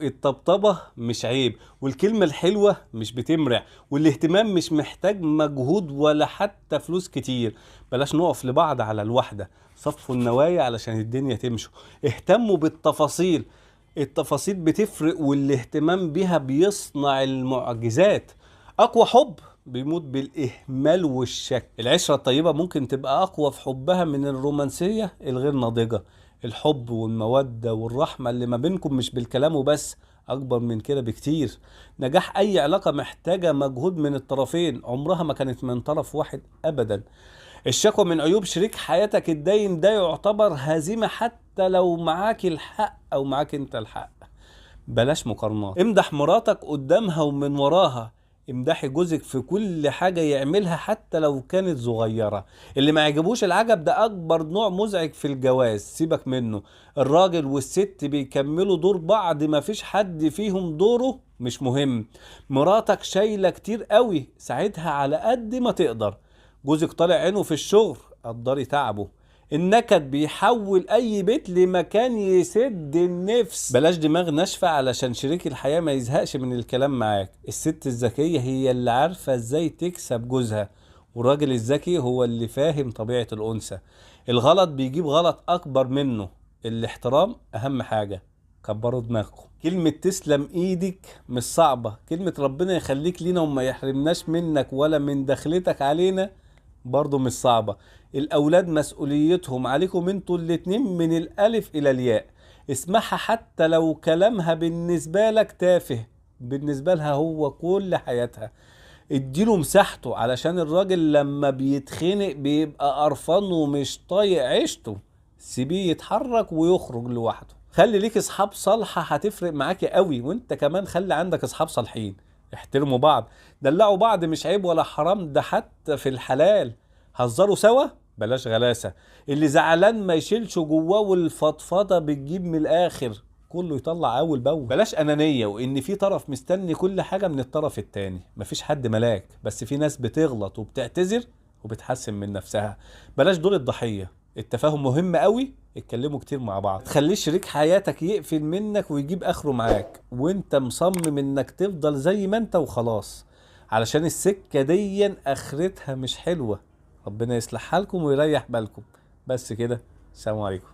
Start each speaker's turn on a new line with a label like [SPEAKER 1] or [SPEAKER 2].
[SPEAKER 1] الطبطبة مش عيب، والكلمة الحلوة مش بتمرع، والاهتمام مش محتاج مجهود ولا حتى فلوس كتير. بلاش نقف لبعض على الواحدة، صفوا النوايا علشان الدنيا تمشوا. اهتموا بالتفاصيل، التفاصيل بتفرق والاهتمام بيها بيصنع المعجزات. أقوى حب بيموت بالإهمال والشك. العشرة الطيبة ممكن تبقى أقوى في حبها من الرومانسية الغير ناضجة. الحب والمودة والرحمة اللي ما بينكم مش بالكلام وبس، أكبر من كده بكتير. نجاح أي علاقة محتاجة مجهود من الطرفين، عمرها ما كانت من طرف واحد أبدا. الشكوى من عيوب شريك حياتك الدايم ده يعتبر هزيمة، حتى لو معاك الحق أو معاك أنت الحق. بلاش مقارنات. امدح مراتك قدامها ومن وراها، امدحي جوزك في كل حاجة يعملها حتى لو كانت صغيرة. اللي ما يعجبوش العجب ده أكبر نوع مزعج في الجواز، سيبك منه. الراجل والست بيكملوا دور بعض، ما فيش حد فيهم دوره مش مهم. مراتك شايلة كتير قوي، ساعدها على قد ما تقدر. جوزك طالع عينه في الشغل، قدري تعبه. النكد بيحول اي بيت لمكان يسد النفس. بلاش دماغ ناشفة علشان شريك الحياة ما يزهقش من الكلام معاك. الست الذكية هي اللي عارفة ازاي تكسب جوزها، والراجل الذكي هو اللي فاهم طبيعة الأنثى. الغلط بيجيب غلط أكبر منه. الاحترام أهم حاجة، كبروا دماغكم. كلمة تسلم ايدك مش صعبة، كلمة ربنا يخليك لينا وما يحرمناش منك ولا من دخلتك علينا برضو مش صعبة. الأولاد مسؤوليتهم عليكم انتوا الاتنين من الألف إلى الياء. اسمعها حتى لو كلامها بالنسبة لك تافه، بالنسبة لها هو كل حياتها. اديله مساحته، علشان الراجل لما بيتخنق بيبقى قرفان ومش طايق عيشته. سيبيه يتحرك ويخرج لوحده. خلي ليك اصحاب صالحة هتفرق معاكي قوي، وانت كمان خلي عندك اصحاب صالحين. احترموا بعض، دلعوا بعض، مش عيب ولا حرام، ده حتى في الحلال. هزروا سوا، بلاش غلاسة. اللي زعلان ما يشيلش جواه، والفضفضة بتجيب من الاخر. كله يطلع اول باول. بلاش انانية وان في طرف مستني كل حاجة من الطرف التاني. مفيش حد ملاك، بس في ناس بتغلط وبتعتذر وبتحسن من نفسها. بلاش دور الضحية. التفاهم مهم قوي، اتكلموا كتير مع بعض. تخليش شريك حياتك يقفل منك ويجيب اخره معاك وانت مصمم انك تفضل زي ما انت وخلاص، علشان السكة دي اخرتها مش حلوة. ربنا يصلح حالكم ويريح بالكم. بس كده، سلام عليكم.